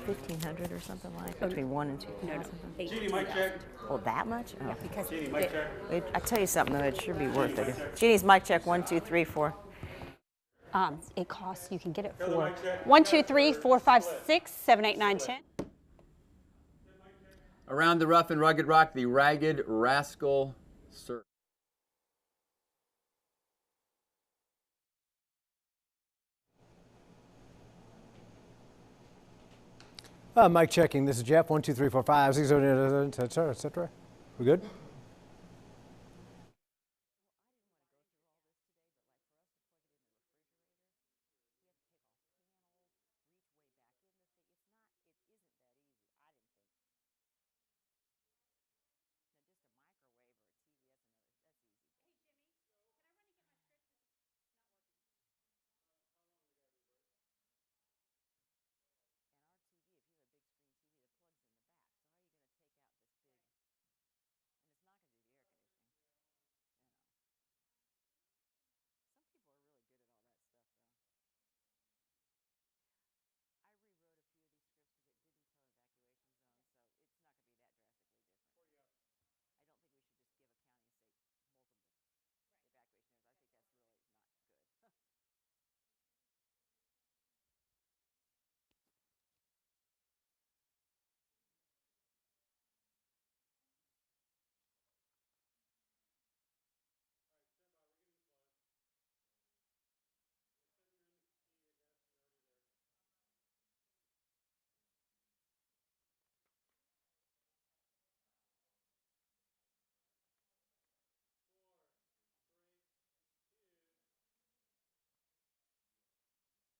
1,500 or something like between 1 and 2,000. No. Jeannie, mic check. Oh, that much? Oh. Yeah, because Jeannie, mic check. I tell you something though, it should be worth it. Jeannie's mic check 1, 2, 3, 4. It costs, you can get it for 1, 2, 3, 4, 5, 6, 7, 8, 9, 10. Around the rough and rugged rock, the ragged rascal surf. Mic checking. This is Jeff. 1, 2, 3, 4, 5, 6, 7, 8, etc. We good?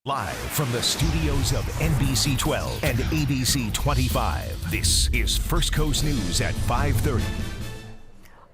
Live from the studios of NBC 12 and ABC 25, this is First Coast News at 5:30.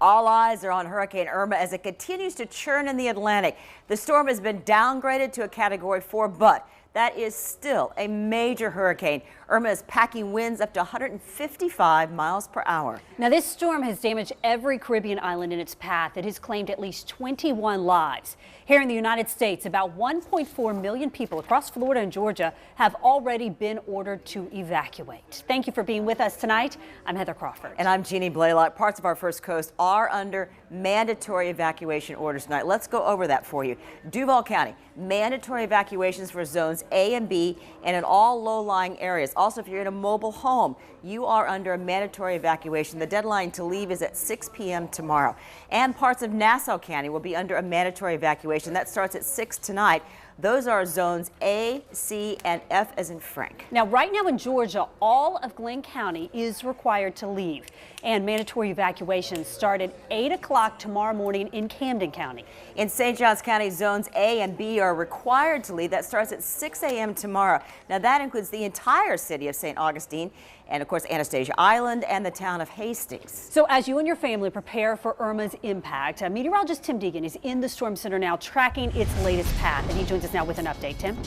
All eyes are on Hurricane Irma as it continues to churn in the Atlantic. The storm has been downgraded to a Category 4, but that is still a major hurricane. Irma is packing winds up to 155 miles per hour. Now, this storm has damaged every Caribbean island in its path. It has claimed at least 21 lives. Here in the United States, about 1.4 million people across Florida and Georgia have already been ordered to evacuate. Thank you for being with us tonight. I'm Heather Crawford. And I'm Jeannie Blaylock. Parts of our First Coast are under mandatory evacuation orders tonight. Let's go over that for you. Duval County, mandatory evacuations for zones A and B and in all low-lying areas. Also, if you're in a mobile home, you are under a mandatory evacuation. The deadline to leave is at 6 p.m. tomorrow. And parts of Nassau County will be under a mandatory evacuation. That starts at 6 tonight. Those are zones A, C, and F as in Frank. Now, right now in Georgia, all of Glenn County is required to leave. And mandatory evacuations start at 8 o'clock tomorrow morning in Camden County. In St. Johns County, zones A and B are required to leave. That starts at 6 a.m. tomorrow. Now, that includes the entire city of St. Augustine and, of course, Anastasia Island and the town of Hastings. So as you and your family prepare for Irma's impact, meteorologist Tim Deegan is in the storm center now tracking its latest path, and he joins us now with an update. Tim?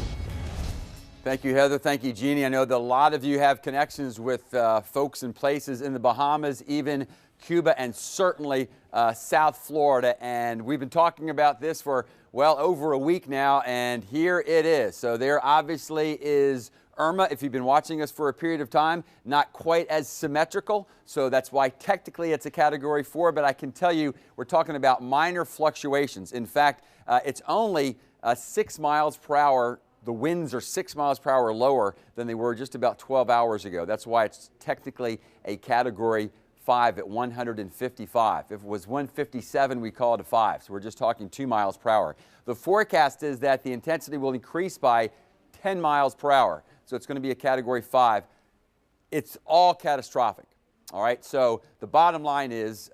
Thank you, Heather. Thank you, Jeannie. I know that a lot of you have connections with folks and places in the Bahamas, even Cuba, and certainly South Florida. And we've been talking about this for, well, over a week now, and here it is. So there obviously is Irma. If you've been watching us for a period of time, not quite as symmetrical, so that's why technically it's a Category 4, but I can tell you we're talking about minor fluctuations. In fact, it's only 6 miles per hour. The winds are 6 miles per hour lower than they were just about 12 hours ago. That's why it's technically a Category 5 at 155. If it was 157, we call it a 5. So we're just talking 2 miles per hour. The forecast is that the intensity will increase by 10 miles per hour. So it's going to be a Category 5. It's all catastrophic. All right, so the bottom line is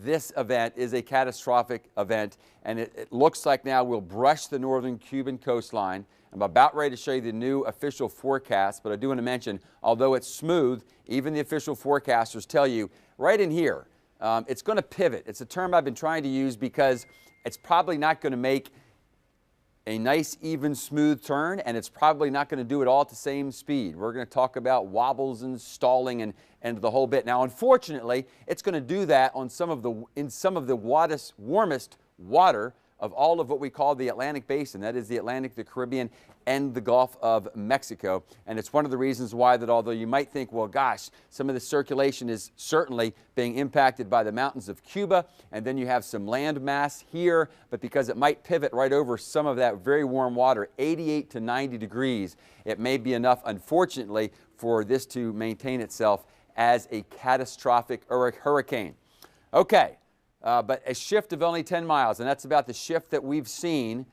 this event is a catastrophic event, and it looks like now we'll brush the northern Cuban coastline. I'm about ready to show you the new official forecast, but I do want to mention, although it's smooth, even the official forecasters tell you right in here, it's going to pivot. It's a term I've been trying to use because it's probably not going to make a nice, even, smooth turn, and it's probably not going to do it all at the same speed. We're going to talk about wobbles and stalling and the whole bit. Now, unfortunately, it's going to do that on in some of the warmest water of all of what we call the Atlantic Basin. That is the Atlantic, the Caribbean, and the Gulf of Mexico. And it's one of the reasons why that although you might think, well, gosh, some of the circulation is certainly being impacted by the mountains of Cuba, and then you have some land mass here, but because it might pivot right over some of that very warm water, 88 to 90 degrees, it may be enough, unfortunately, for this to maintain itself as a catastrophic hurricane. Okay, but a shift of only 10 miles, and that's about the shift that we've seen,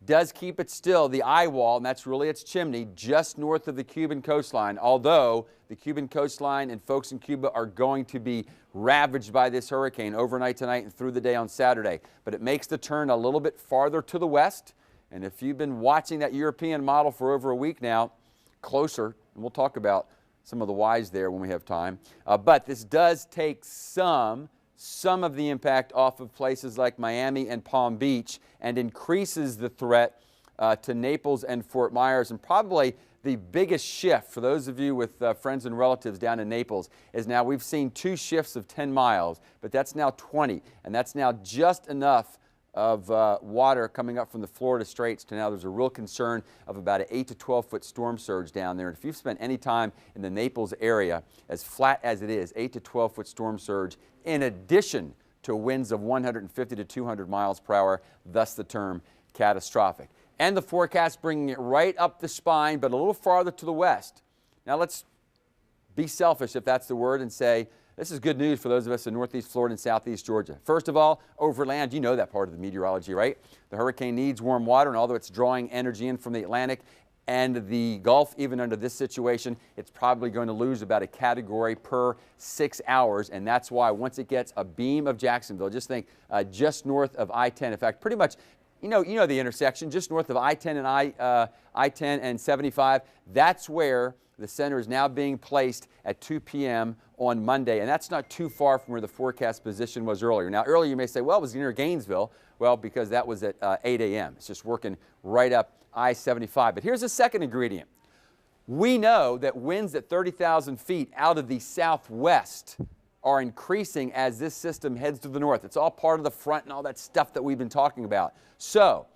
does keep it still, the eye wall, and that's really its chimney, just north of the Cuban coastline, although the Cuban coastline and folks in Cuba are going to be ravaged by this hurricane overnight tonight and through the day on Saturday. But it makes the turn a little bit farther to the west, and if you've been watching that European model for over a week now, closer, and we'll talk about some of the whys there when we have time, but this does take some of the impact off of places like Miami and Palm Beach and increases the threat to Naples and Fort Myers. And probably the biggest shift for those of you with friends and relatives down in Naples is now we've seen 2 shifts of 10 miles, but that's now 20, and that's now just enough of water coming up from the Florida Straits to now there's a real concern of about an 8 to 12 foot storm surge down there. And if you've spent any time in the Naples area, as flat as it is, 8 to 12 foot storm surge in addition to winds of 150 to 200 miles per hour, thus the term catastrophic. And the forecast bringing it right up the spine, but a little farther to the west. Now let's be selfish, if that's the word, and say, this is good news for those of us in northeast Florida and southeast Georgia. First of all, overland, you know that part of the meteorology, right? The hurricane needs warm water, and although it's drawing energy in from the Atlantic and the Gulf, even under this situation, it's probably going to lose about a category per 6 hours, and that's why once it gets a beam of Jacksonville, just think just north of I-10, in fact, pretty much, you know the intersection, just north of I-10 and I-10 and 75, that's where the center is now being placed at 2 p.m. on Monday, and that's not too far from where the forecast position was earlier. Now, earlier you may say, well, it was near Gainesville. Well, because that was at 8 a.m. It's just working right up I-75. But here's the second ingredient. We know that winds at 30,000 feet out of the southwest are increasing as this system heads to the north. It's all part of the front and all that stuff that we've been talking about. So,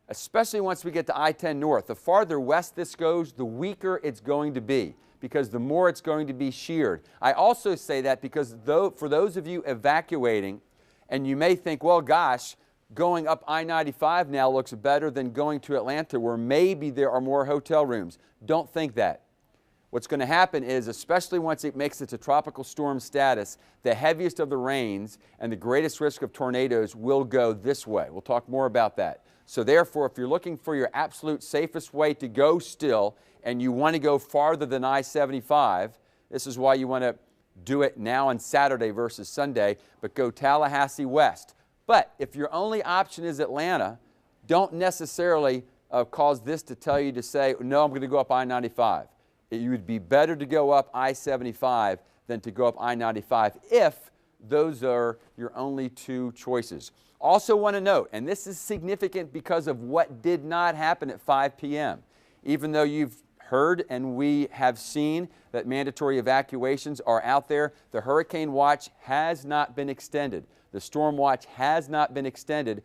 especially once we get to I-10 north, the farther west this goes, the weaker it's going to be, because the more it's going to be sheared. I also say that because for those of you evacuating, and you may think, well, gosh, going up I-95 now looks better than going to Atlanta, where maybe there are more hotel rooms. Don't think that. What's going to happen is, especially once it makes it to tropical storm status, the heaviest of the rains and the greatest risk of tornadoes will go this way. We'll talk more about that. So therefore, if you're looking for your absolute safest way to go still, and you want to go farther than I-75, this is why you want to do it now on Saturday versus Sunday, but go Tallahassee west. But if your only option is Atlanta, don't necessarily cause this to tell you to say, no, I'm going to go up I-95. It would be better to go up I-75 than to go up I-95 if those are your only 2 choices. Also want to note, and this is significant because of what did not happen at 5 p.m. Even though you've heard and we have seen that mandatory evacuations are out there, the hurricane watch has not been extended. The storm watch has not been extended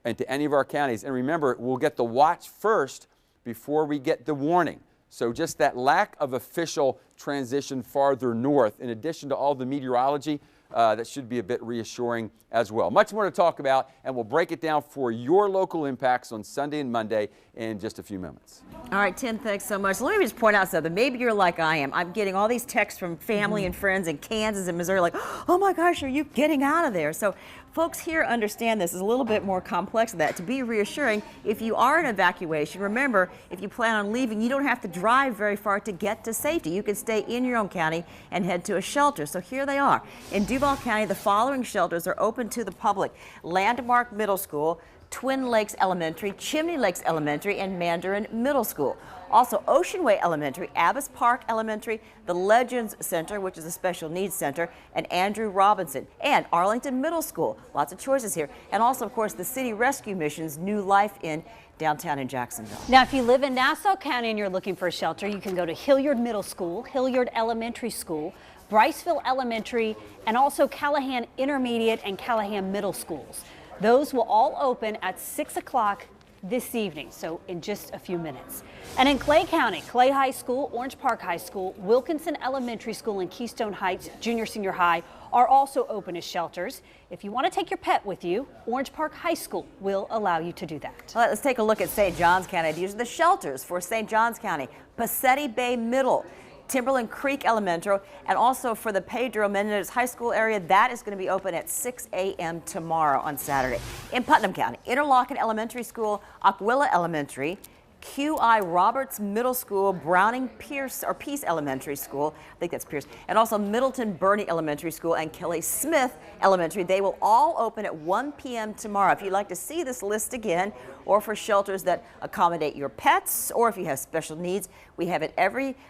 into any of our counties. And remember, we'll get the watch first before we get the warning. So just that lack of official transition farther north, in addition to all the meteorology, that should be a bit reassuring as well. Much more to talk about, and we'll break it down for your local impacts on Sunday and Monday in just a few moments. All right, Tim, thanks so much. Let me just point out something. Maybe you're like I am. I'm getting all these texts from family and friends in Kansas and Missouri like, oh my gosh, are you getting out of there? So folks here understand this is a little bit more complex than that. To be reassuring, if you are in evacuation, remember, if you plan on leaving, you don't have to drive very far to get to safety. You can stay in your own county and head to a shelter. So here they are. In Duval County, the following shelters are open to the public: Landmark Middle School, Twin Lakes Elementary, Chimney Lakes Elementary, and Mandarin Middle School. Also, Ocean Way Elementary, Abbas Park Elementary, the Legends Center, which is a special needs center, and Andrew Robinson, and Arlington Middle School. Lots of choices here. And also, of course, the City Rescue Mission's New Life Inn downtown in Jacksonville. Now, if you live in Nassau County and you're looking for a shelter, you can go to Hilliard Middle School, Hilliard Elementary School, Bryceville Elementary, and also Callahan Intermediate and Callahan Middle Schools. Those will all open at 6 o'clock this evening, so in just a few minutes. And in Clay County, Clay High School, Orange Park High School, Wilkinson Elementary School, and Keystone Heights Junior Senior High are also open as shelters. If you want to take your pet with you, Orange Park High School will allow you to do that. Well, let's take a look at St. Johns County. These are the shelters for St. Johns County. Passetti Bay Middle, Timberland Creek Elementary, and also for the Pedro Menendez High School area, that is going to be open at 6 a.m. tomorrow on Saturday. In Putnam County, Interlochen Elementary School, Aquila Elementary, QI Roberts Middle School, Browning Pierce or Peace Elementary School, I think that's Pierce, and also Middleton Burney Elementary School and Kelly Smith Elementary. They will all open at 1 p.m. tomorrow. If you'd like to see this list again, or for shelters that accommodate your pets, or if you have special needs, we have it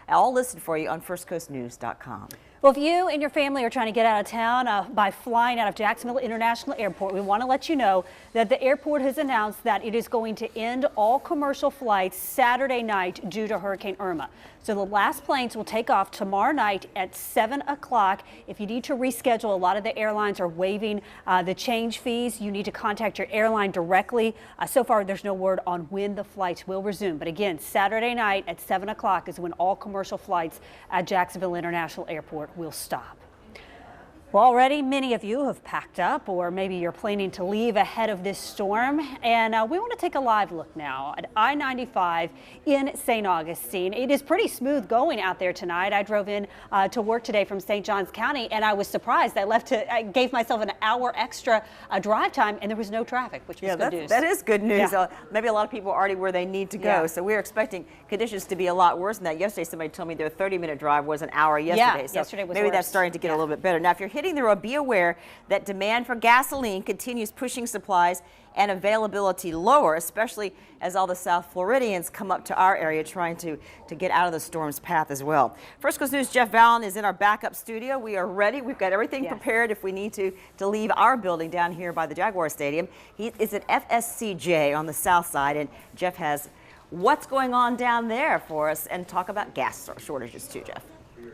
all listed for you on firstcoastnews.com. Well, if you and your family are trying to get out of town by flying out of Jacksonville International Airport, we want to let you know that the airport has announced that it is going to end all commercial flights Saturday night due to Hurricane Irma. So the last planes will take off tomorrow night at 7 o'clock. If you need to reschedule, a lot of the airlines are waiving the change fees. You need to contact your airline directly. So far, there's no word on when the flights will resume. But again, Saturday night at 7 o'clock is when all commercial flights at Jacksonville International Airport will stop. Well, already many of you have packed up, or maybe you're planning to leave ahead of this storm. And we want to take a live look now at I-95 in St. Augustine. It is pretty smooth going out there tonight. I drove in to work today from St. Johns County, and I was surprised. I gave myself an hour extra drive time, and there was no traffic, which was good news. That is good news. Yeah. Maybe a lot of people are already where they need to go. Yeah. So we're expecting conditions to be a lot worse than that. Yesterday, somebody told me their 30-minute drive was an hour yesterday. Yeah, so yesterday was maybe worse. that's starting to get a little bit better. Now, if you're hitting the road, be aware that demand for gasoline continues pushing supplies and availability lower, especially as all the South Floridians come up to our area trying to get out of the storm's path as well. First Coast News' Jeff Vallon is in our backup studio. We are ready. We've got everything prepared if we need to leave our building down here by the Jaguar Stadium. He is at FSCJ on the south side, and Jeff has what's going on down there for us and talk about gas shortages too, Jeff.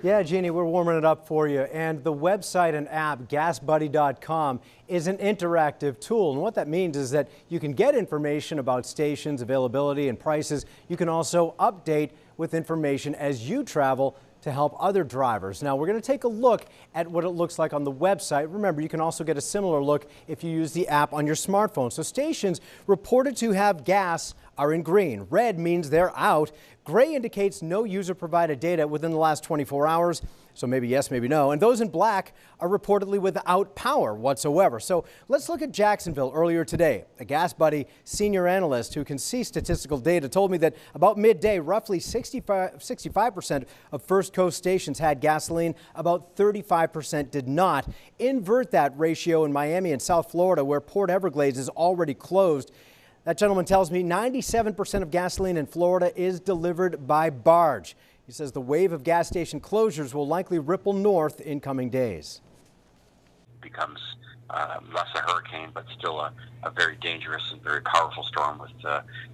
Yeah, Jeannie, we're warming it up for you. And the website and app, gasbuddy.com, is an interactive tool. And what that means is that you can get information about stations, availability, and prices. You can also update with information as you travel to help other drivers. Now, we're going to take a look at what it looks like on the website. Remember, you can also get a similar look if you use the app on your smartphone. So stations reported to have gas are in green. Red means they're out. Gray indicates no user provided data within the last 24 hours. So maybe yes, maybe no. And those in black are reportedly without power whatsoever. So let's look at Jacksonville earlier today. A Gas Buddy senior analyst who can see statistical data told me that about midday, roughly 65% of First Coast stations had gasoline. About 35% did not. Invert that ratio in Miami and South Florida, where Port Everglades is already closed. That gentleman tells me 97% of gasoline in Florida is delivered by barge. He says the wave of gas station closures will likely ripple north in coming days. Becomes less a hurricane, but still a very dangerous and very powerful storm with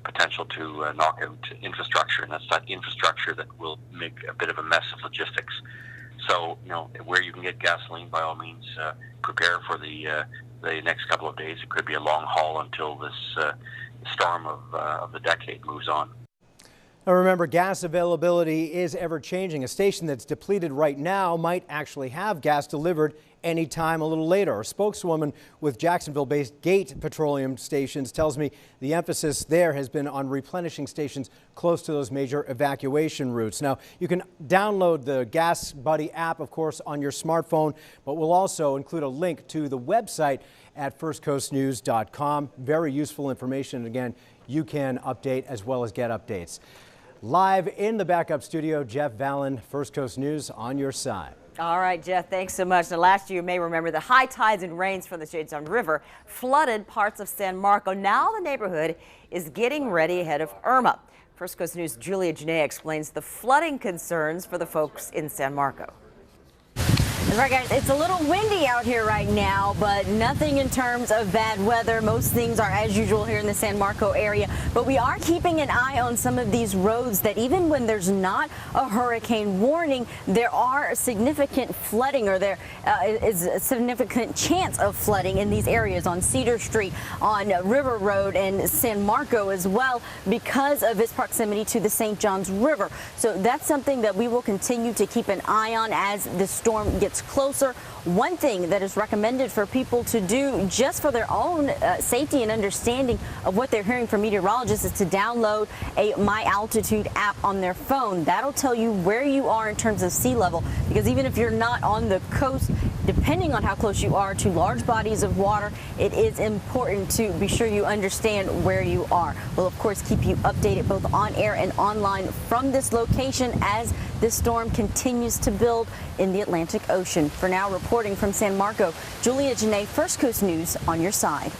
potential to knock out infrastructure, and that's that infrastructure that will make a bit of a mess of logistics. So, you know, where you can get gasoline, by all means, prepare for the next couple of days. It could be a long haul until this storm of the decade moves on. Now remember, gas availability is ever changing. A station that's depleted right now might actually have gas delivered anytime a little later. A spokeswoman with Jacksonville-based Gate Petroleum Stations tells me the emphasis there has been on replenishing stations close to those major evacuation routes. Now, you can download the Gas Buddy app, of course, on your smartphone, but we'll also include a link to the website at firstcoastnews.com. Very useful information. And again, you can update as well as get updates. Live in the backup studio, Jeff Vallon, First Coast News on your side. All right, Jeff, thanks so much. Now, last year, you may remember the high tides and rains from the Shade Zone River flooded parts of San Marco. Now the neighborhood is getting ready ahead of Irma. First Coast News' Julia Janae explains the flooding concerns for the folks in San Marco. Right, guys, it's a little windy out here right now, but nothing in terms of bad weather. Most things are as usual here in the San Marco area, but we are keeping an eye on some of these roads that even when there's not a hurricane warning, there are significant flooding, or there is a significant chance of flooding in these areas on Cedar Street, on River Road, and San Marco as well, because of its proximity to the St. Johns River. So that's something that we will continue to keep an eye on as the storm gets closer. One thing that is recommended for people to do just for their own safety and understanding of what they're hearing from meteorologists is to download a My Altitude app on their phone. That'll tell you where you are in terms of sea level, because even if you're not on the coast, depending on how close you are to large bodies of water, it is important to be sure you understand where you are. We'll of course keep you updated both on air and online from this location as this storm continues to build in the Atlantic Ocean. For now, reporting from San Marco, Julia Janae, First Coast News, on your side.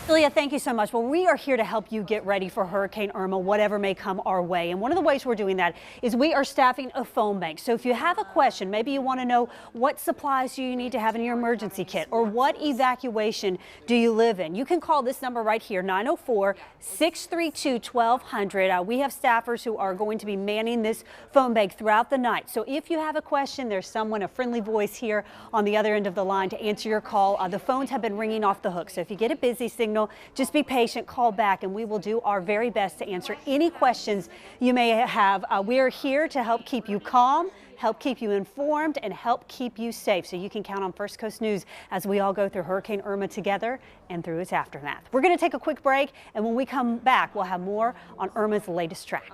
Julia, thank you so much. Well, we are here to help you get ready for Hurricane Irma, whatever may come our way. And one of the ways we're doing that is we are staffing a phone bank. So if you have a question, maybe you want to know what supplies do you need to have in your emergency kit, or what evacuation do you live in, you can call this number right here, 904-632-1200. We have staffers who are going to be manning this phone bank throughout the night. So if you have a question, there's someone, a friendly voice here on the other end of the line to answer your call. The phones have been ringing off the hook. So if you get a busy signal, just be patient, call back, and we will do our very best to answer any questions you may have. We are here to help keep you calm, help keep you informed, and help keep you safe. So you can count on First Coast News as we all go through Hurricane Irma together and through its aftermath. We're going to take a quick break, and when we come back, we'll have more on Irma's latest track.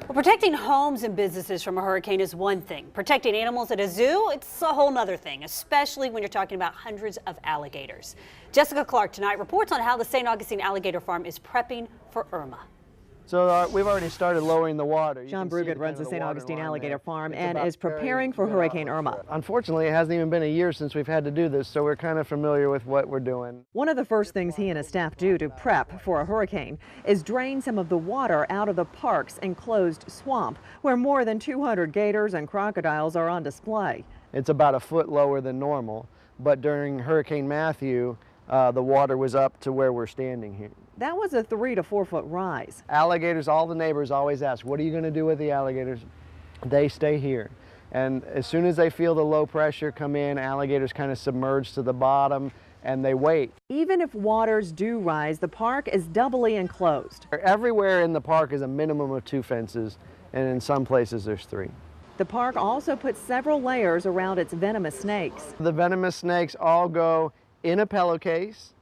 Well, protecting homes and businesses from a hurricane is one thing. Protecting animals at a zoo, it's a whole nother thing, especially when you're talking about hundreds of alligators. Jessica Clark tonight reports on how the St. Augustine Alligator Farm is prepping for Irma. So we've already started lowering the water. John Brugad runs the St. Augustine Alligator Farm and is preparing for Hurricane Irma. Unfortunately, it hasn't even been a year since we've had to do this, so we're kind of familiar with what we're doing. One of the first things he and his staff do to prep for a hurricane is drain some of the water out of the park's enclosed swamp, where more than 200 gators and crocodiles are on display. It's about a foot lower than normal, but during Hurricane Matthew, the water was up to where we're standing here. That was a 3 to 4 foot rise. Alligators, all the neighbors always ask, what are you going to do with the alligators? They stay here. And as soon as they feel the low pressure come in, alligators kind of submerge to the bottom and they wait. Even if waters do rise, the park is doubly enclosed. Everywhere in the park is a minimum of 2 fences, and in some places there's 3. The park also puts several layers around its venomous snakes. The venomous snakes all go in a pillowcase,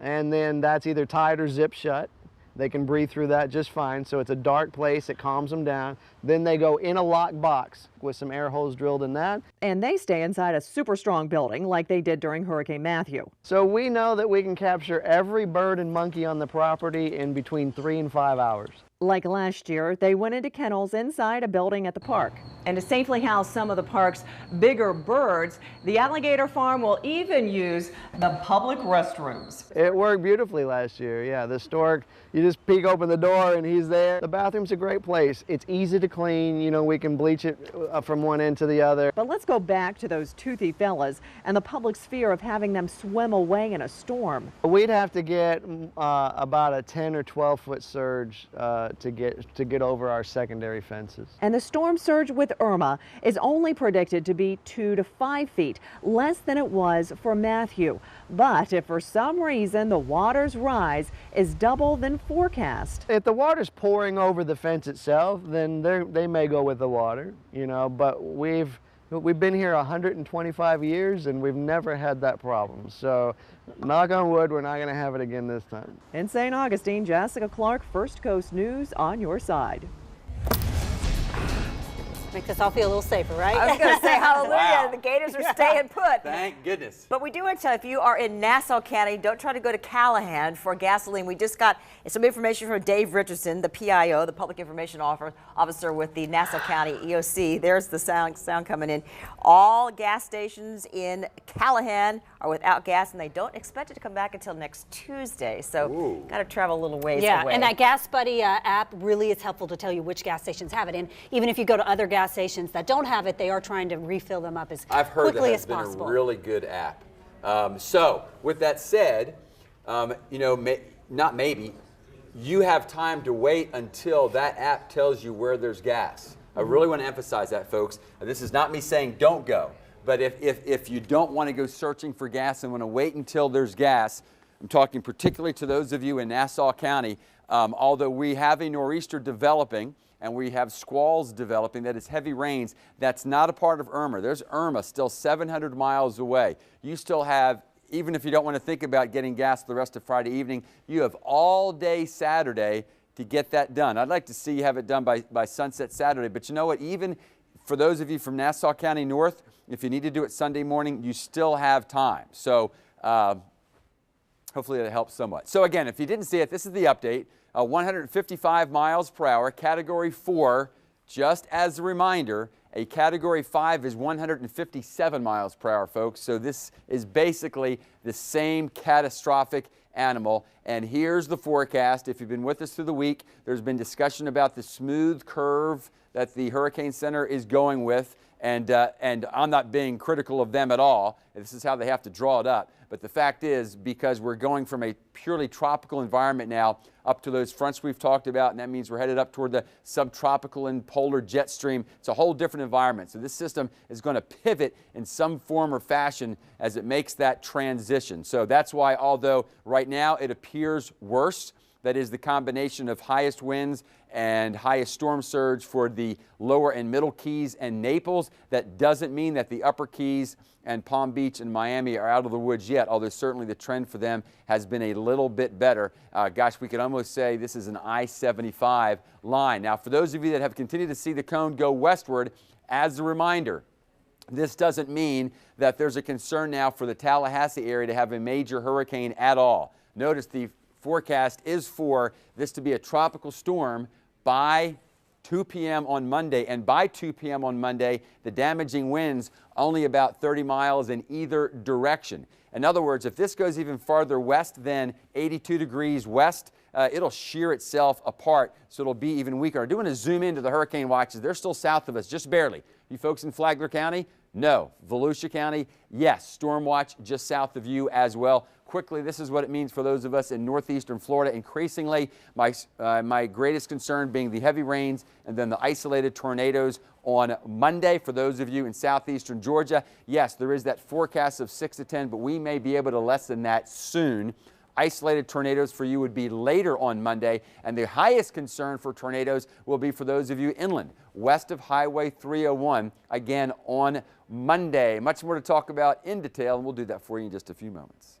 and then that's either tied or zipped shut. They can breathe through that just fine, so it's a dark place, it calms them down. Then they go in a locked box with some air holes drilled in that. And they stay inside a super strong building like they did during Hurricane Matthew. So we know that we can capture every bird and monkey on the property in between 3 and 5 hours. Like last year, they went into kennels inside a building at the park. And to safely house some of the park's bigger birds, the Alligator Farm will even use the public restrooms. It worked beautifully last year, yeah. The stork, you just peek open the door and he's there. The bathroom's a great place. It's easy to clean, you know, we can bleach it from one end to the other. But let's go back to those toothy fellas and the public's fear of having them swim away in a storm. We'd have to get about a 10 or 12 foot surge to get over our secondary fences. And the storm surge with Irma is only predicted to be 2 to 5 feet, less than it was for Matthew. But if for some reason the water's rise is double than forecast. If the water's pouring over the fence itself, then they may go with the water, you know, but we've been here 125 years and we've never had that problem. So knock on wood, we're not going to have it again this time. In St. Augustine, Jessica Clark, First Coast News, on your side. Makes us all feel a little safer, right? I was going to say hallelujah. Wow. The Gators are staying put. Thank goodness. But we do want to tell you, if you are in Nassau County, don't try to go to Callahan for gasoline. We just got some information from Dave Richardson, the PIO, the Public Information Officer with the Nassau County EOC. There's the sound coming in. All gas stations in Callahan are without gas, and they don't expect it to come back until next Tuesday. So got to travel a little ways away. And that Gas Buddy app really is helpful to tell you which gas stations have it. And even if you go to other gas stations that don't have it, they are trying to refill them up as quickly as possible. I've heard that has been a really good app. So with that said, you know, not maybe, you have time to wait until that app tells you where there's gas. I really want to emphasize that, folks. This is not me saying don't go, but if you don't want to go searching for gas and want to wait until there's gas, I'm talking particularly to those of you in Nassau County, although we have a nor'easter developing, and we have squalls developing, that is heavy rains, that's not a part of Irma. There's Irma still 700 miles away. You still have, even if you don't want to think about getting gas the rest of Friday evening, you have all day Saturday to get that done. I'd like to see you have it done by sunset Saturday, but you know what, even for those of you from Nassau County North, if you need to do it Sunday morning, you still have time. So hopefully that helps somewhat. So again, if you didn't see it, this is the update. 155 miles per hour, Category 4, just as a reminder, a Category 5 is 157 miles per hour, folks. So this is basically the same catastrophic animal. And here's the forecast. If you've been with us through the week, there's been discussion about the smooth curve that the Hurricane Center is going with. And I'm not being critical of them at all. This is how they have to draw it up. But the fact is, because we're going from a purely tropical environment now up to those fronts we've talked about, and that means we're headed up toward the subtropical and polar jet stream. It's a whole different environment. So this system is going to pivot in some form or fashion as it makes that transition. So that's why, although right now it appears worse, that is the combination of highest winds and highest storm surge for the lower and middle Keys and Naples. That doesn't mean that the upper Keys and Palm Beach and Miami are out of the woods yet, although certainly the trend for them has been a little bit better. Gosh, we could almost say this is an I-75 line. Now, for those of you that have continued to see the cone go westward, as a reminder, this doesn't mean that there's a concern now for the Tallahassee area to have a major hurricane at all. Notice the forecast is for this to be a tropical storm by 2 p.m. on Monday, and by 2 p.m. on Monday, the damaging winds only about 30 miles in either direction. In other words, if this goes even farther west than 82 degrees west, it'll shear itself apart, so it'll be even weaker. I do want to zoom into the hurricane watches. They're still south of us, just barely. You folks in Flagler County? No. Volusia County? Yes. Storm watch just south of you as well. Quickly, this is what it means for those of us in northeastern Florida. Increasingly, my greatest concern being the heavy rains and then the isolated tornadoes on Monday. For those of you in southeastern Georgia, yes, there is that forecast of 6 to 10, but we may be able to lessen that soon. Isolated tornadoes for you would be later on Monday, and the highest concern for tornadoes will be for those of you inland, west of Highway 301, again on Monday. Much more to talk about in detail, and we'll do that for you in just a few moments.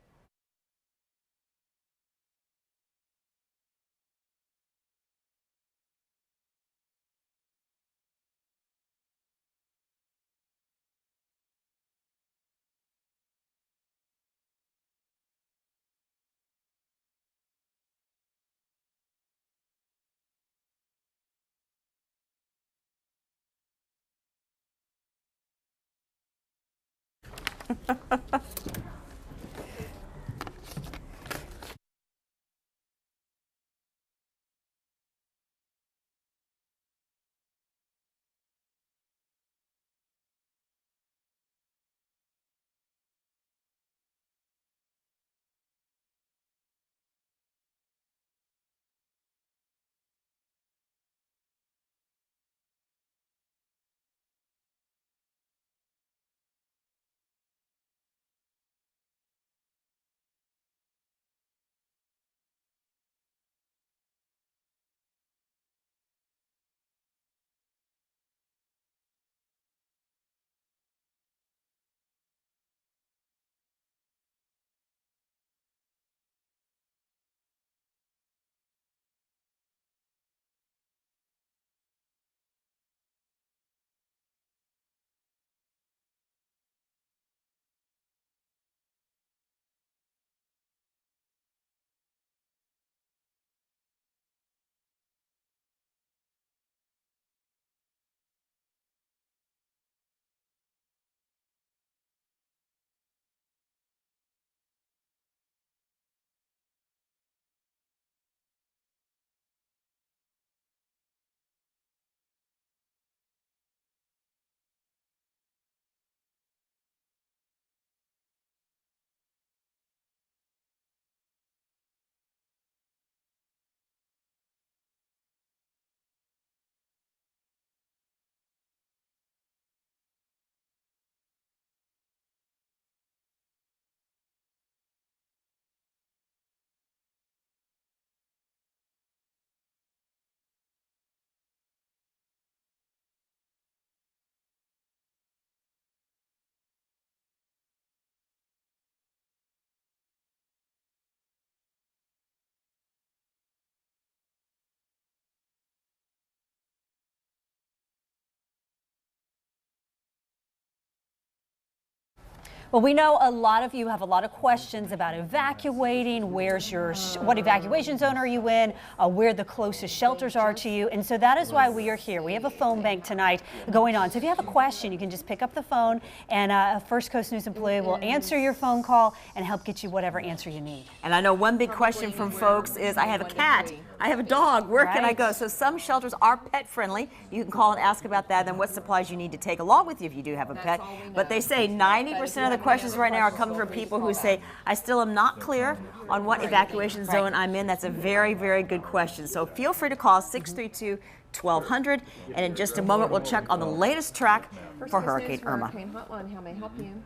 Well, we know a lot of you have a lot of questions about evacuating. Where's your, what evacuation zone are you in? Where the closest shelters are to you. And so that is why we are here. We have a phone bank tonight going on. So if you have a question, you can just pick up the phone and a First Coast News employee will answer your phone call and help get you whatever answer you need. And I know one big question from folks is, I have a cat, I have a dog, where can I go? So some shelters are pet friendly. You can call and ask about that, then what supplies you need to take along with you if you do have a pet. But they say 90% of the questions right now are coming from people who say, I still am not clear on what evacuation zone I'm in. That's a very, very good question. So feel free to call 632-1200, and in just a moment we'll check on the latest track for Hurricane Irma. Hotline, how may I help you?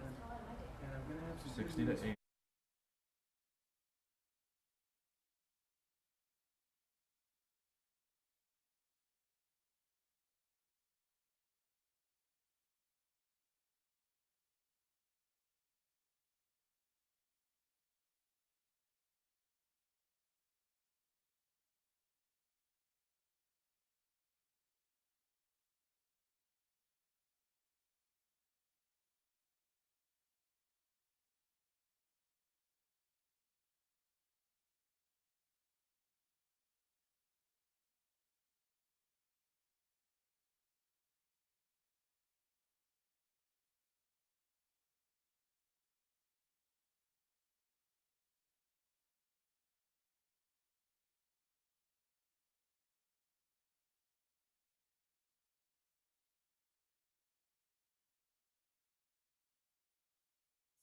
60 to 80.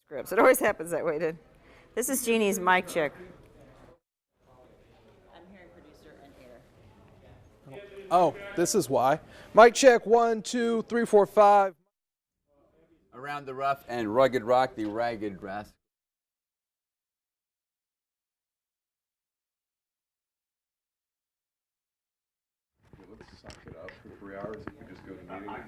scripts. It always happens that way, dude. This is Jeannie's mic check. I'm hearing producer and air. Oh, this is why. Mic check 1, 2, 3, 4, 5. Around the rough and rugged rock, the ragged grass. Let's suck it up for 3 hours if we just go to meeting.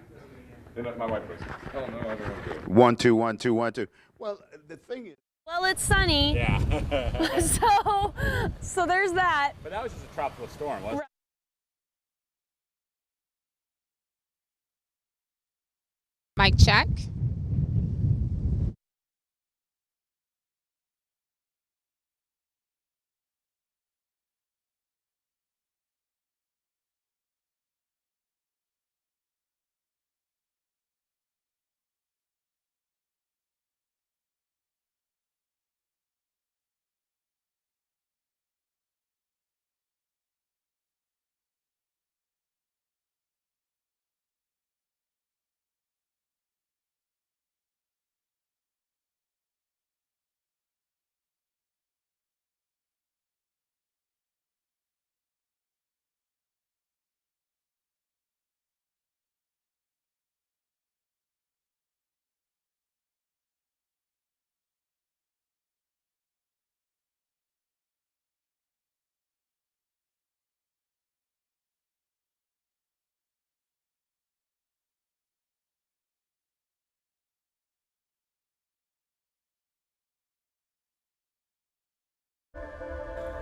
Then my wife goes, hell no, I don't want to do it. 1, 2, 1, 2, 1, 2. Well, the thing is. Well, it's sunny. Yeah. so there's that. But that was just a tropical storm, wasn't it? Mic check.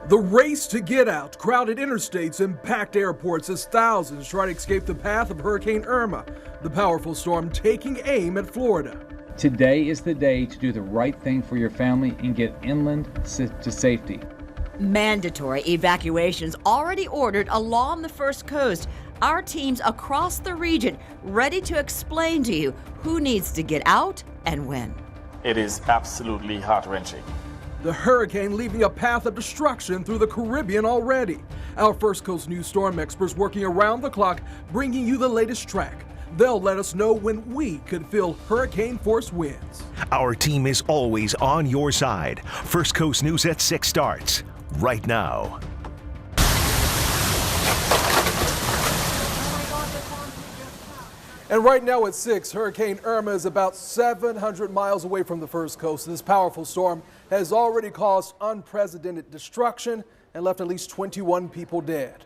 The race to get out, crowded interstates and packed airports as thousands try to escape the path of Hurricane Irma, the powerful storm taking aim at Florida. Today is the day to do the right thing for your family and get inland to safety. Mandatory evacuations already ordered along the First Coast. Our teams across the region ready to explain to you who needs to get out and when. It is absolutely heart-wrenching. The hurricane leaving a path of destruction through the Caribbean already. Our First Coast News storm experts working around the clock, bringing you the latest track. They'll let us know when we could feel hurricane force winds. Our team is always on your side. First Coast News at 6 starts right now. And right now at 6, Hurricane Irma is about 700 miles away from the First Coast. This powerful storm has already caused unprecedented destruction and left at least 21 people dead.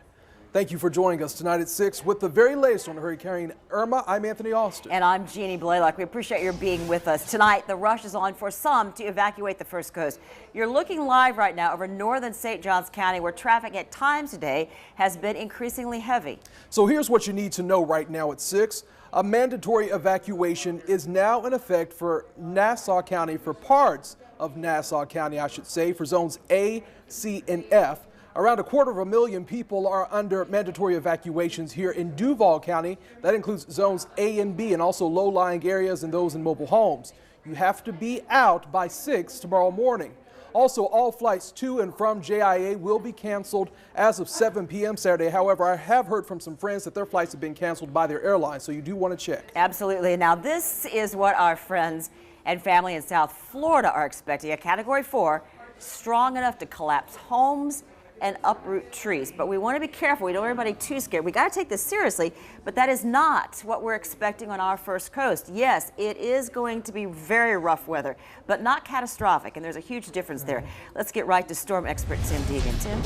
Thank you for joining us tonight at 6 with the very latest on Hurricane Irma. I'm Anthony Austin. And I'm Jeannie Blaylock. We appreciate your being with us. Tonight, the rush is on for some to evacuate the First Coast. You're looking live right now over northern St. Johns County, where traffic at times today has been increasingly heavy. So here's what you need to know right now at 6. A mandatory evacuation is now in effect for Nassau County, for parts of Nassau County, I should say, for zones A, C, and F. Around 250,000 people are under mandatory evacuations here in Duval County. That includes zones A and B and also low-lying areas and those in mobile homes. You have to be out by 6 tomorrow morning. Also, all flights to and from JIA will be canceled as of 7 p.m. Saturday. However, I have heard from some friends that their flights have been canceled by their airlines, so you do want to check. Absolutely. Now, this is what our friends and family in South Florida are expecting. A Category 4, strong enough to collapse homes and uproot trees. But we want to be careful. We don't want everybody too scared. We got to take this seriously, but that is not what we're expecting on our First Coast. Yes, it is going to be very rough weather, but not catastrophic, and there's a huge difference there. Let's get right to storm expert Tim Deegan. Tim?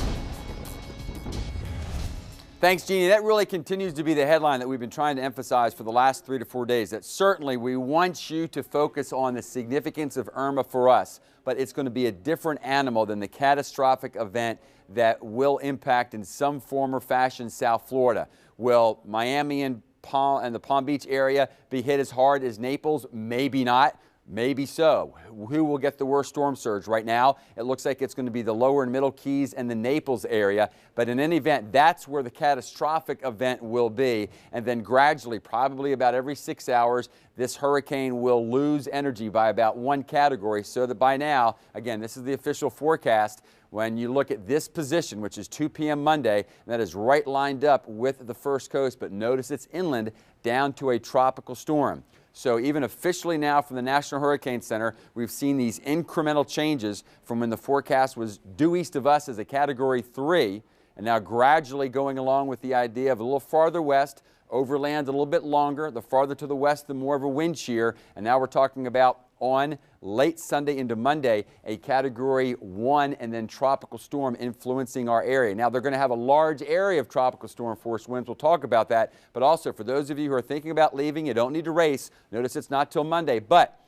Thanks, Jeannie. That really continues to be the headline that we've been trying to emphasize for the last 3 to 4 days, that certainly we want you to focus on the significance of Irma for us, but it's going to be a different animal than the catastrophic event that will impact in some form or fashion South Florida. Will Miami and the Palm Beach area be hit as hard as Naples? Maybe not. Maybe so. Who will get the worst storm surge? Right now, it looks like it's going to be the lower and middle Keys and the Naples area. But in any event, that's where the catastrophic event will be. And then gradually, probably about every 6 hours, this hurricane will lose energy by about 1 category, so that by now, again, this is the official forecast, when you look at this position, which is 2 p.m. Monday, that is right lined up with the First Coast, but notice it's inland down to a tropical storm. So even officially now from the National Hurricane Center, we've seen these incremental changes from when the forecast was due east of us as a Category 3, and now gradually going along with the idea of a little farther west, overland a little bit longer, the farther to the west, the more of a wind shear. And now we're talking about on late Sunday into Monday, a Category 1 and then tropical storm influencing our area. Now they're going to have a large area of tropical storm force winds. We'll talk about that. But also for those of you who are thinking about leaving, you don't need to race. Notice it's not till Monday. But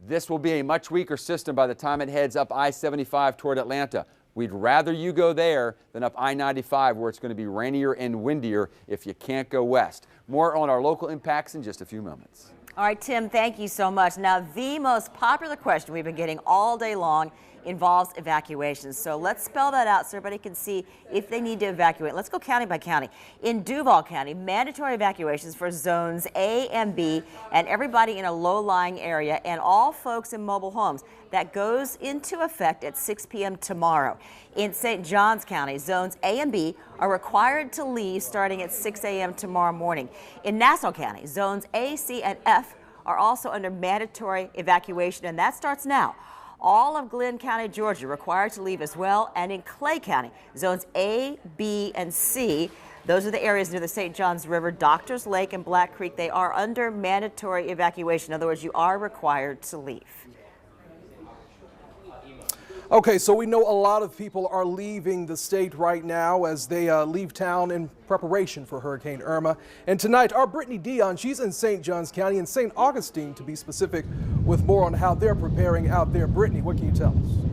this will be a much weaker system by the time it heads up I-75 toward Atlanta. We'd rather you go there than up I-95 where it's going to be rainier and windier if you can't go west. More on our local impacts in just a few moments. All right, Tim, thank you so much. Now, the most popular question we've been getting all day long involves evacuations. So let's spell that out so everybody can see if they need to evacuate. Let's go county by county. In Duval County, mandatory evacuations for zones A and B and everybody in a low-lying area and all folks in mobile homes. That goes into effect at 6 p.m. tomorrow. In St. Johns County, zones A and B are required to leave starting at 6 a.m. tomorrow morning. In Nassau County, zones A, C, and F are also under mandatory evacuation, and that starts now. All of Glynn County, Georgia, required to leave as well. And in Clay County, zones A, B, and C, those are the areas near the St. Johns River, Doctors Lake, and Black Creek. They are under mandatory evacuation. In other words, you are required to leave. Okay, so we know a lot of people are leaving the state right now as they leave town in preparation for Hurricane Irma. And tonight, our Brittany Dion, she's in St. Johns County in St. Augustine, to be specific, with more on how they're preparing out there. Brittany, what can you tell us?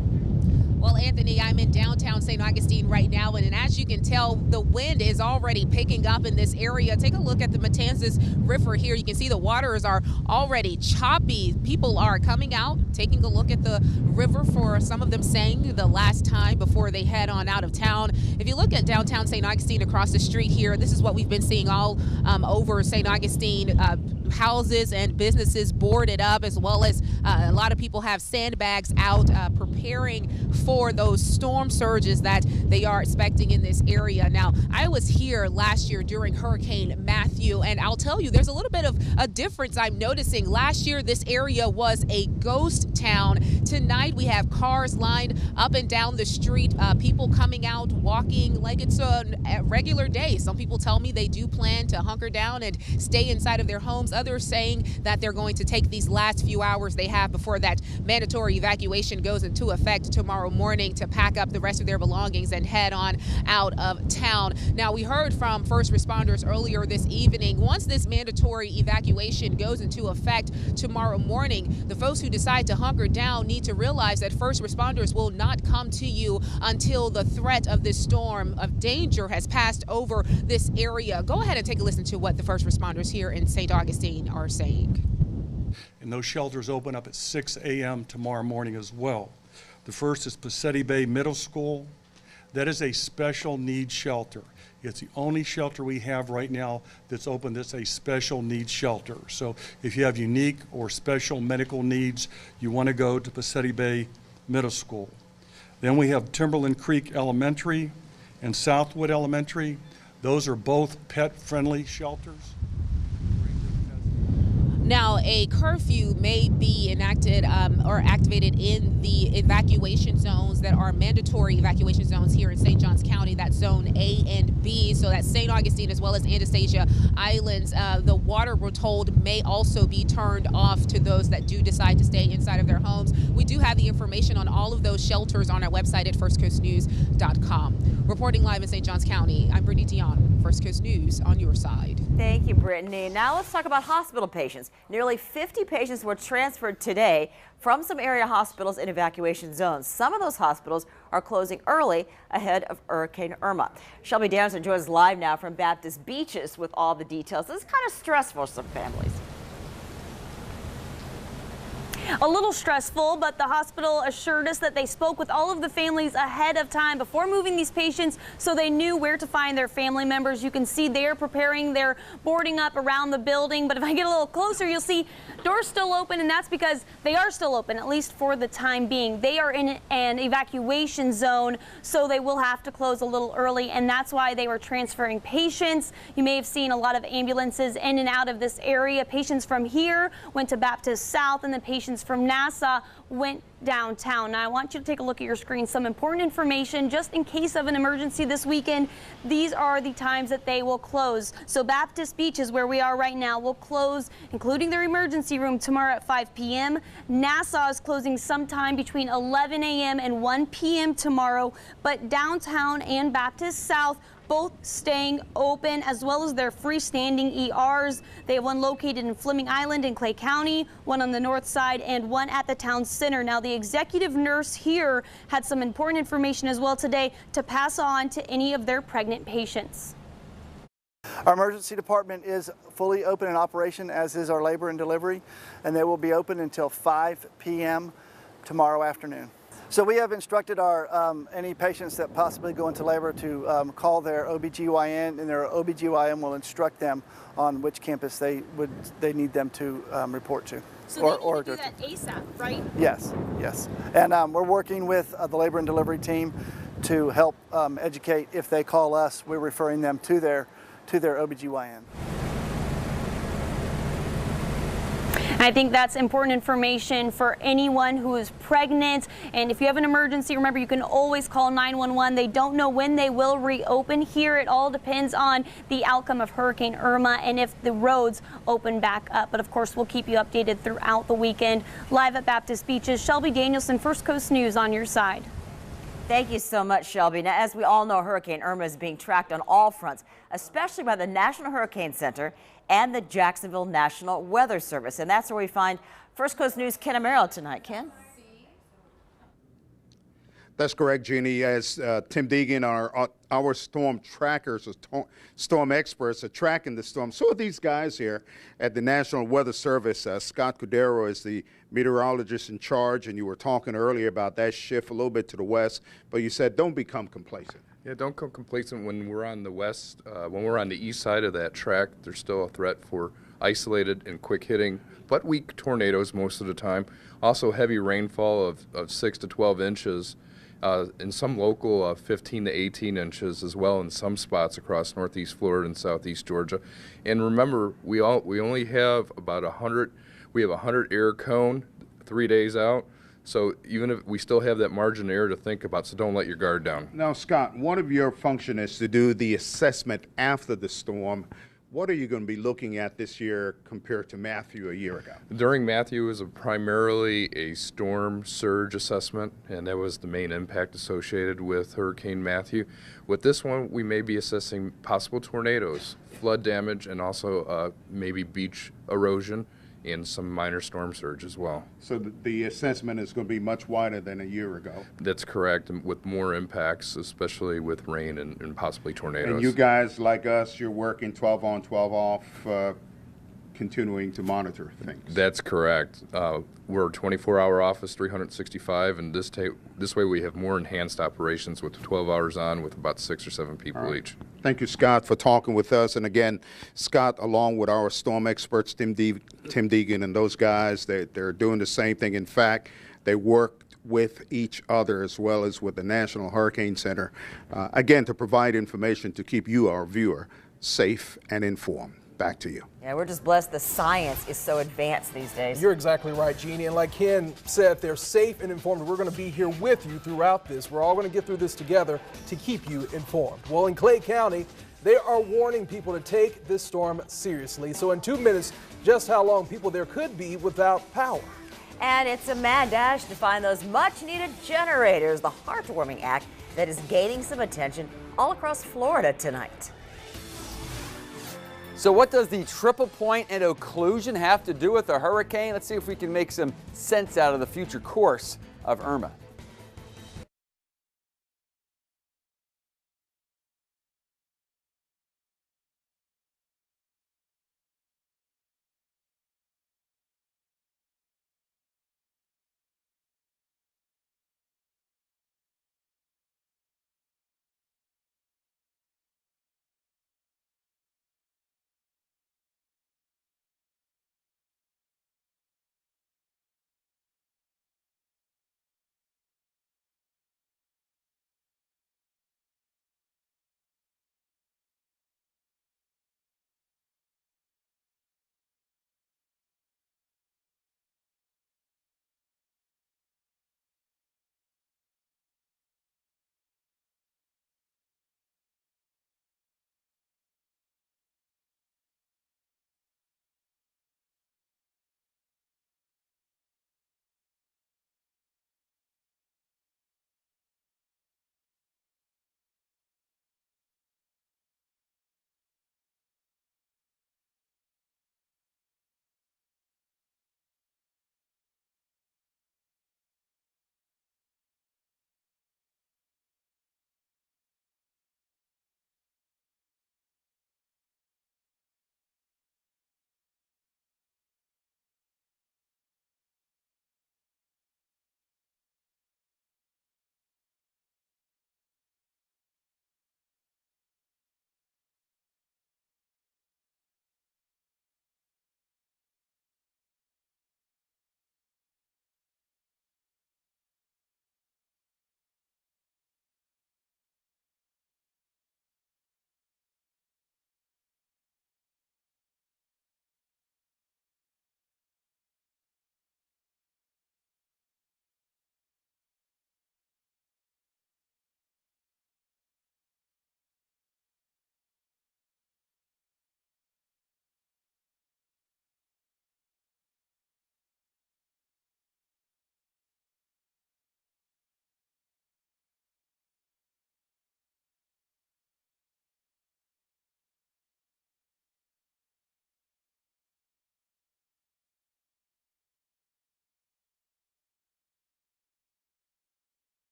Well, Anthony, I'm in downtown St. Augustine right now, and as you can tell, the wind is already picking up in this area. Take a look at the Matanzas River here. You can see the waters are already choppy. People are coming out, taking a look at the river, for some of them saying the last time before they head on out of town. If you look at downtown St. Augustine across the street here, this is what we've been seeing all over St. Augustine. Houses and businesses boarded up, as well as a lot of people have sandbags out preparing for those storm surges that they are expecting in this area. Now, I was here last year during Hurricane Matthew, and I'll tell you, there's a little bit of a difference I'm noticing. Last year, this area was a ghost town. Tonight, we have cars lined up and down the street, people coming out, walking like it's a regular day. Some people tell me they do plan to hunker down and stay inside of their homes. Others saying that they're going to take these last few hours they have before that mandatory evacuation goes into effect tomorrow morning to pack up the rest of their belongings and head on out of town. Now, we heard from first responders earlier this evening. Once this mandatory evacuation goes into effect tomorrow morning, the folks who decide to hunker down need to realize that first responders will not come to you until the threat of this storm of danger has passed over this area. Go ahead and take a listen to what the first responders here in St. Augustine are saying. And those shelters open up at 6 a.m. tomorrow morning as well. The first is Passetti Bay Middle School. That is a special needs shelter. It's the only shelter we have right now that's open that's a special needs shelter. So if you have unique or special medical needs, you want to go to Passetti Bay Middle School. Then we have Timberland Creek Elementary and Southwood Elementary. Those are both pet-friendly shelters. Now, a curfew may be enacted or activated in the evacuation zones that are mandatory evacuation zones here in St. Johns County. That's zone A and B. So that's St. Augustine as well as Anastasia Islands. The water, we're told, may also be turned off to those that do decide to stay inside of their homes. We do have the information on all of those shelters on our website at firstcoastnews.com. Reporting live in St. Johns County, I'm Brittany Dion, First Coast News on your side. Thank you, Brittany. Now let's talk about hospital patients. Nearly 50 patients were transferred today from some area hospitals in evacuation zones. Some of those hospitals are closing early ahead of Hurricane Irma. Shelby Danielson joins us live now from Baptist Beaches with all the details. This is kind of stressful for some families. A little stressful, but the hospital assured us that they spoke with all of the families ahead of time before moving these patients so they knew where to find their family members. You can see they're preparing their boarding up around the building, but if I get a little closer, you'll see Doors still open, and that's because they are still open, at least for the time being. They are in an evacuation zone, so they will have to close a little early, and that's why they were transferring patients. You may have seen a lot of ambulances in and out of this area. Patients from here went to Baptist South, and the patients from Nassau went downtown. Now I want you to take a look at your screen. Some important information just in case of an emergency this weekend. These are the times that they will close. So Baptist Beach is where we are right now. Will close, including their emergency room, tomorrow at 5 p.m. Nassau is closing sometime between 11 a.m. and 1 p.m. tomorrow, but downtown and Baptist South both staying open, as well as their freestanding ERs. They have one located in Fleming Island in Clay County, one on the north side, and one at the town center. Now, the executive nurse here had some important information as well today to pass on to any of their pregnant patients. Our emergency department is fully open in operation, as is our labor and delivery, and they will be open until 5 p.m. tomorrow afternoon. So we have instructed our any patients that possibly go into labor to call their OBGYN, and their OBGYN will instruct them on which campus they need them to report to. So they need to do that ASAP, right? Yes, yes. And we're working with the labor and delivery team to help educate. If they call us, we're referring them to their OBGYN. I think that's important information for anyone who is pregnant. And if you have an emergency, remember, you can always call 911. They don't know when they will reopen here. It all depends on the outcome of Hurricane Irma and if the roads open back up. But of course, we'll keep you updated throughout the weekend. Live at Baptist Beaches, Shelby Danielson, First Coast News on your side. Thank you so much, Shelby. Now, as we all know, Hurricane Irma is being tracked on all fronts, especially by the National Hurricane Center and the Jacksonville National Weather Service. And that's where we find First Coast News' Ken Amaro tonight. Ken? That's correct, Jeannie. As Tim Deegan, our storm trackers, or storm experts, are tracking the storm. So are these guys here at the National Weather Service. Scott Cudero is the meteorologist in charge, and you were talking earlier about that shift a little bit to the west, but you said don't become complacent. Yeah, don't become complacent when we're on the west. When we're on the east side of that track, there's still a threat for isolated and quick hitting, but weak tornadoes most of the time. Also heavy rainfall of 6 to 12 inches. In some local 15 to 18 inches as well in some spots across northeast Florida and southeast Georgia. And remember, we only have about 100. We have 100 air cone 3 days out. So even if we still have that margin of error to think about, so don't let your guard down. Now, Scott, one of your functions is to do the assessment after the storm. What are you going to be looking at this year compared to Matthew a year ago? During Matthew, it was primarily a storm surge assessment, and that was the main impact associated with Hurricane Matthew. With this one, we may be assessing possible tornadoes, flood damage, and also maybe beach erosion and some minor storm surge as well. So the assessment is going to be much wider than a year ago. That's correct, and with more impacts, especially with rain and possibly tornadoes. And you guys, like us, you're working 12 on, 12 off, continuing to monitor things. That's correct. We're a 24-hour office, 365, and this way we have more enhanced operations with 12 hours on with about 6 or 7 people each. Thank you, Scott, for talking with us. And again, Scott, along with our storm experts, Tim Deegan and those guys, they're doing the same thing. In fact, they work with each other as well as with the National Hurricane Center, again, to provide information to keep you, our viewer, safe and informed. Back to you. Yeah, we're just blessed the science is so advanced these days. You're exactly right, Jeannie. And like Ken said, they're safe and informed. We're going to be here with you throughout this. We're all going to get through this together to keep you informed. Well, in Clay County, they are warning people to take this storm seriously. So in 2 minutes, just how long people there could be without power. And it's a mad dash to find those much-needed generators, the heartwarming act that is gaining some attention all across Florida tonight. So what does the triple point and occlusion have to do with the hurricane? Let's see if we can make some sense out of the future course of Irma.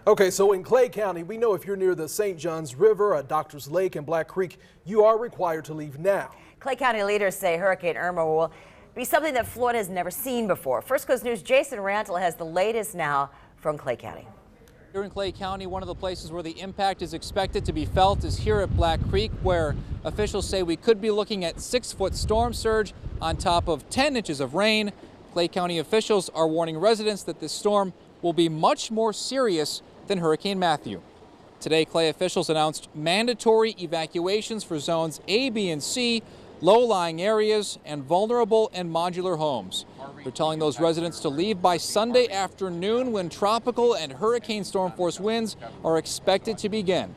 Okay, so in Clay County, we know if you're near the St. Johns River, Doctors Lake, and Black Creek, you are required to leave now. Clay County leaders say Hurricane Irma will be something that Florida has never seen before. First Coast News' Jason Rantle has the latest now from Clay County. Here in Clay County, one of the places where the impact is expected to be felt is here at Black Creek, where officials say we could be looking at 6-foot storm surge on top of 10 inches of rain. Clay County officials are warning residents that this storm will be much more serious than Hurricane Matthew. Today, Clay officials announced mandatory evacuations for zones A, B, and C, low-lying areas, and vulnerable and modular homes. They're telling those residents to leave by Sunday afternoon when tropical and hurricane storm force winds are expected to begin.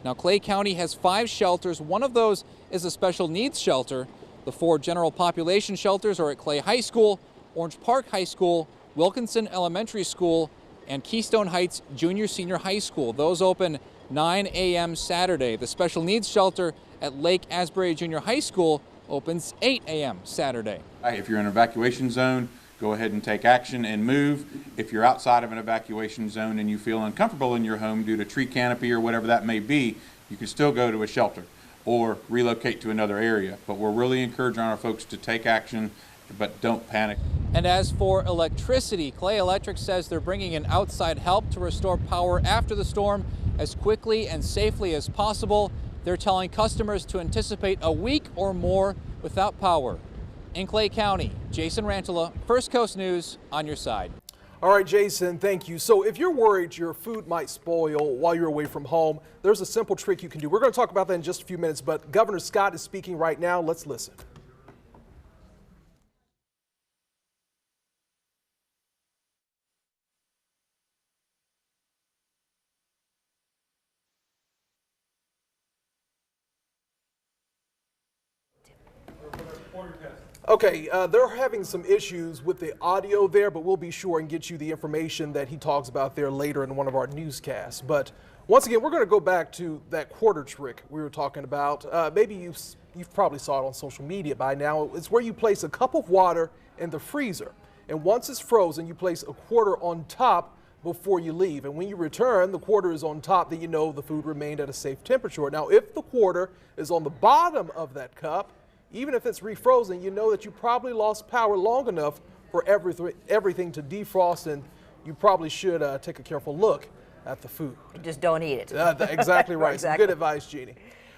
Now, Clay County has 5 shelters. One of those is a special needs shelter. The 4 general population shelters are at Clay High School, Orange Park High School, Wilkinson Elementary School, and Keystone Heights Junior-Senior High School. Those open 9 a.m. Saturday. The special needs shelter at Lake Asbury Junior High School opens 8 a.m. Saturday. If you're in an evacuation zone, go ahead and take action and move. If you're outside of an evacuation zone and you feel uncomfortable in your home due to tree canopy or whatever that may be, you can still go to a shelter or relocate to another area. But we're really encouraging our folks to take action, but don't panic. And as for electricity, Clay Electric says they're bringing in outside help to restore power after the storm as quickly and safely as possible. They're telling customers to anticipate a week or more without power. In Clay County, Jason Rantola, First Coast News, on your side. All right, Jason, thank you. So if you're worried your food might spoil while you're away from home, there's a simple trick you can do. We're going to talk about that in just a few minutes, but Governor Scott is speaking right now. Let's listen. Okay, they're having some issues with the audio there, but we'll be sure and get you the information that he talks about there later in one of our newscasts. But once again, we're going to go back to that quarter trick we were talking about. Maybe you've probably saw it on social media by now. It's where you place a cup of water in the freezer, and once it's frozen, you place a quarter on top before you leave. And when you return, the quarter is on top, then you know the food remained at a safe temperature. Now, if the quarter is on the bottom of that cup, even if it's refrozen, you know that you probably lost power long enough for everything to defrost, and you probably should take a careful look at the food. Just don't eat it. Exactly right. Exactly. Good advice, Jeannie.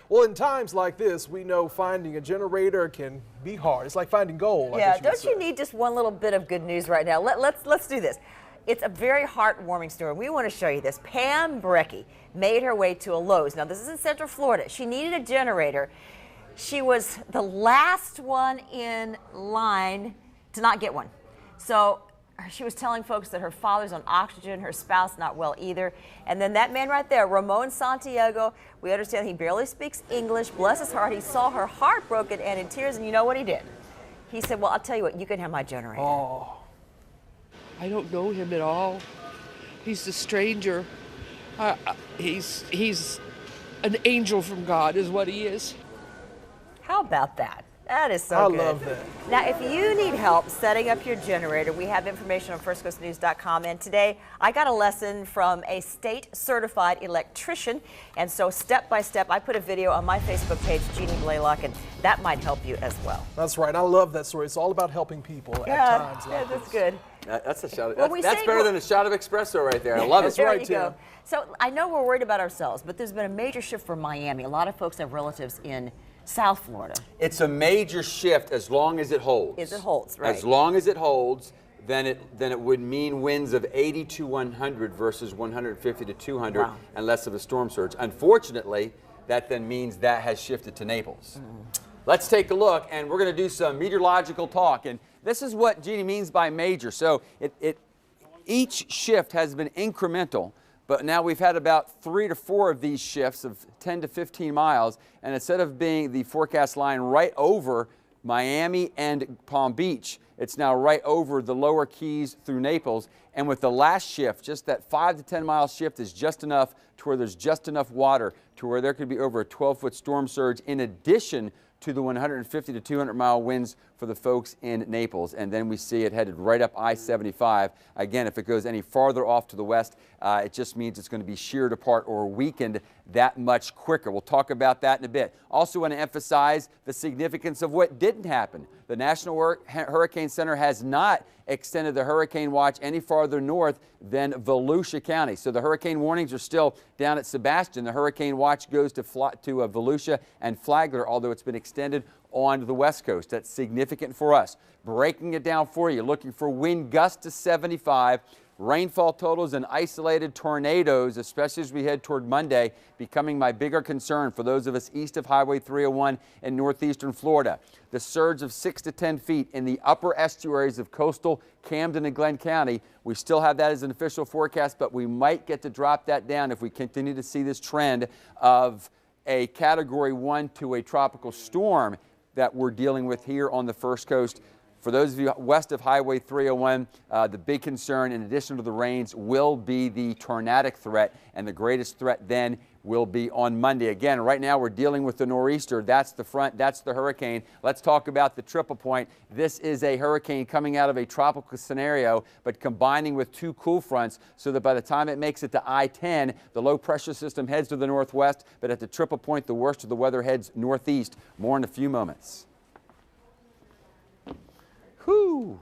Well, in times like this, we know finding a generator can be hard. It's like finding gold. Yeah, don't you need just one little bit of good news right now? Let's do this. It's a very heartwarming story. We want to show you this. Pam Brecky made her way to a Lowe's. Now, this is in Central Florida. She needed a generator. She was the last one in line to not get one. So she was telling folks that her father's on oxygen, her spouse not well either. And then that man right there, Ramon Santiago, we understand he barely speaks English. Bless his heart, he saw her heartbroken and in tears, and you know what he did? He said, well, I'll tell you what, you can have my generator. Oh. I don't know him at all. He's a stranger. He's an angel from God is what he is. How about that? That is so good. I love that. Now, if you need help setting up your generator, we have information on firstcoastnews.com. And today, I got a lesson from a state-certified electrician. And so, step by step, I put a video on my Facebook page, Jeannie Blaylock, and that might help you as well. That's right. I love that story. It's all about helping people at times like that's this. good. That's a shot. Well, That's better than a shot of espresso right there. I love it. There right, you go. So, I know we're worried about ourselves, but there's been a major shift for Miami. A lot of folks have relatives in South Florida. It's a major shift as long as it holds. As it holds, right. As long as it holds, then it would mean winds of 80 to 100 versus 150 to 200 Wow. and less of a storm surge. Unfortunately, that then means that has shifted to Naples. Let's take a look, and we're going to do some meteorological talk. And this is what Jeannie means by major. So each shift has been incremental. But now we've had about 3 to 4 of these shifts of 10 to 15 miles. And instead of being the forecast line right over Miami and Palm Beach, it's now right over the lower Keys through Naples. And with the last shift, just that 5 to 10 mile shift is just enough to where there's just enough water to where there could be over a 12-foot storm surge in addition to the 150 to 200 mile winds for the folks in Naples. And then we see it headed right up I-75. Again, if it goes any farther off to the west, it just means it's going to be sheared apart or weakened that much quicker. We'll talk about that in a bit. Also want to emphasize the significance of what didn't happen. The National Hurricane Center has not extended the hurricane watch any farther north than Volusia County. So the hurricane warnings are still down at Sebastian. The hurricane watch goes to Volusia and Flagler, although it's been extended on the west coast. That's significant for us. Breaking it down for you, looking for wind gusts to 75. Rainfall totals and isolated tornadoes, especially as we head toward Monday, becoming my bigger concern for those of us east of Highway 301 in northeastern Florida. The surge of 6 to 10 feet in the upper estuaries of coastal Camden and Glenn County. We still have that as an official forecast, but we might get to drop that down if we continue to see this trend of a Category 1 to a tropical storm that we're dealing with here on the First Coast. For those of you west of Highway 301, the big concern, in addition to the rains, will be the tornadic threat, and the greatest threat then will be on Monday. Again, right now we're dealing with the nor'easter. That's the front, that's the hurricane. Let's talk about the triple point. This is a hurricane coming out of a tropical scenario, but combining with two cool fronts so that by the time it makes it to I-10, the low pressure system heads to the northwest, but at the triple point, the worst of the weather heads northeast. More in a few moments. Whew.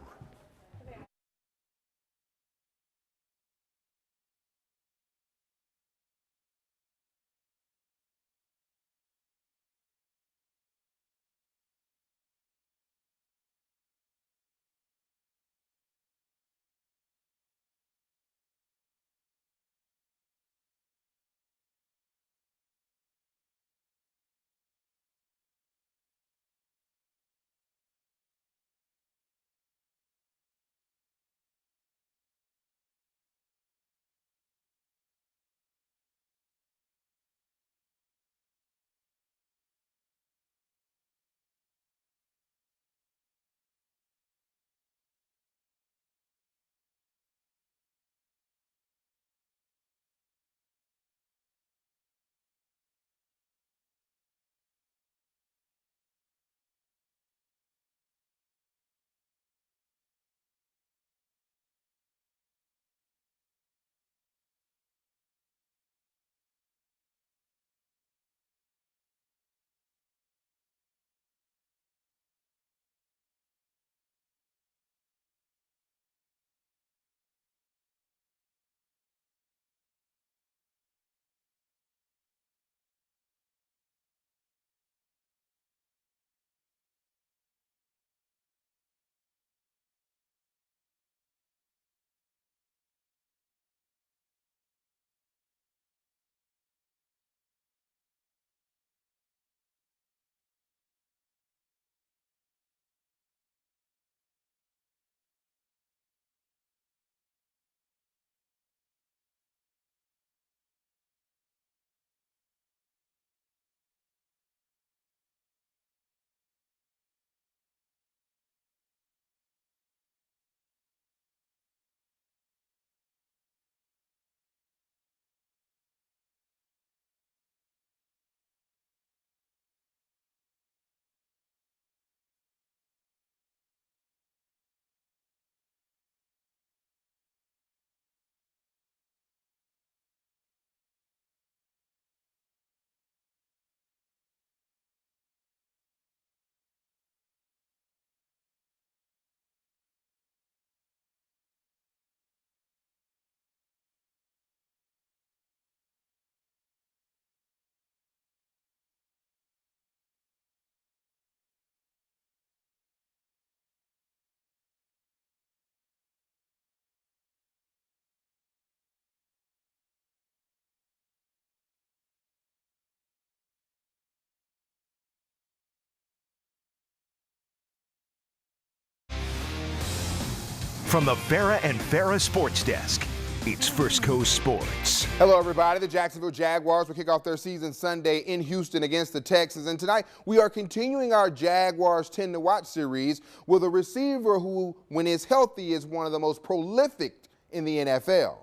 From the Farah and Farah Sports Desk, it's First Coast Sports. Hello, everybody. The Jacksonville Jaguars will kick off their season Sunday in Houston against the Texans. And tonight, we are continuing our Jaguars 10 to Watch series with a receiver who, when he's healthy, is one of the most prolific in the NFL.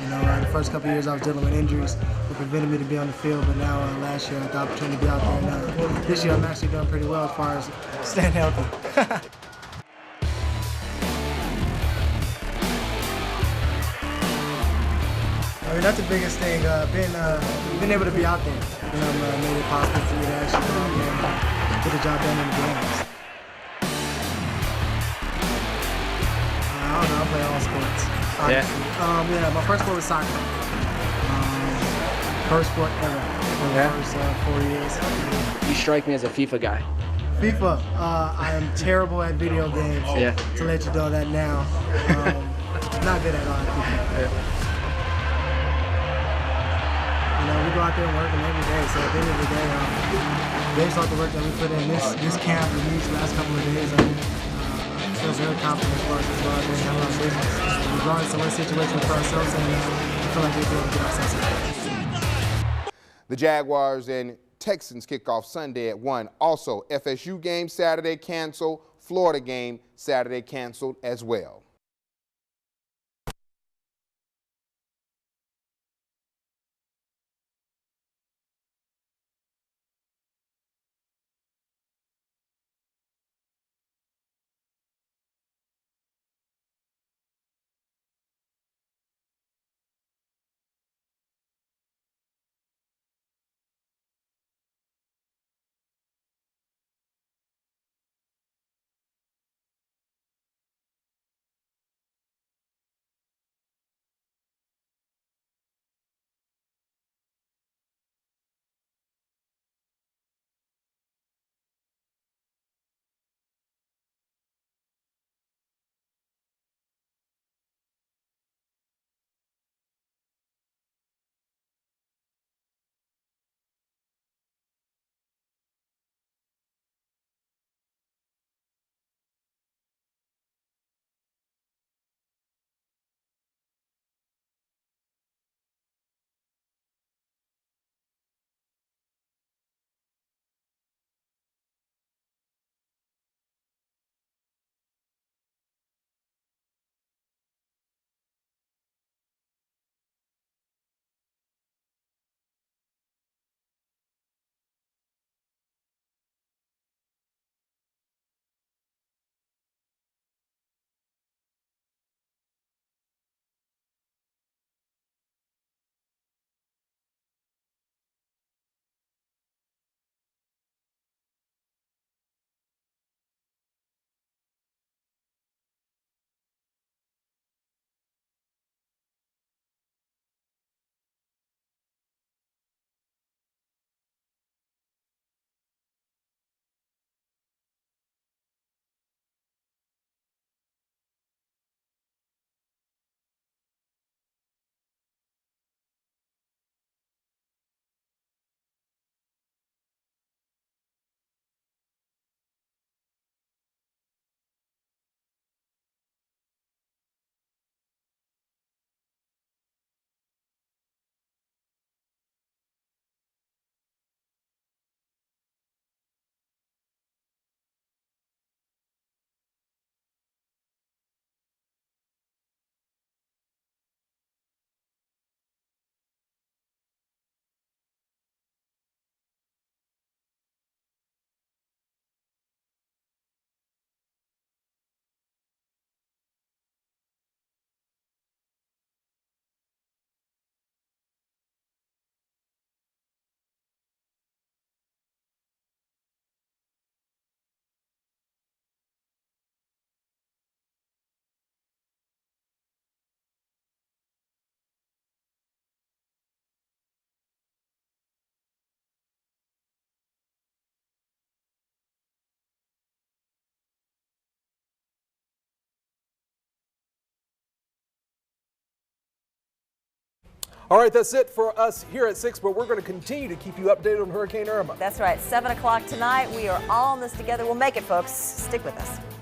You know, the first couple of years I was dealing with injuries that prevented me to be on the field, but now last year I had the opportunity to be out there. And this year I'm actually doing pretty well as far as staying healthy. I mean, that's the biggest thing, being able to be out there. You know, made it possible for me to actually go out there and get the job done in the games. I don't know, I play all sports. Honestly. Yeah, my first sport was soccer. First sport ever for the first 4 years. You strike me as a FIFA guy. FIFA, I am terrible at video games. Yeah. To let you know that now. Not good at all. You know, we go out there and work every day, so at the end of the day, based off the work that we put in this camp and these last couple of days, I feel very confident as far as we go out there and handle our business. Regardless of what situation for ourselves, and I feel like we'll be able to get ourselves out. The Jaguars and Texans kick off Sunday at 1. Also, FSU game Saturday canceled, Florida game Saturday canceled as well. All right, that's it for us here at 6, but we're going to continue to keep you updated on Hurricane Irma. That's right. 7 o'clock tonight. We are all in this together. We'll make it, folks. Stick with us.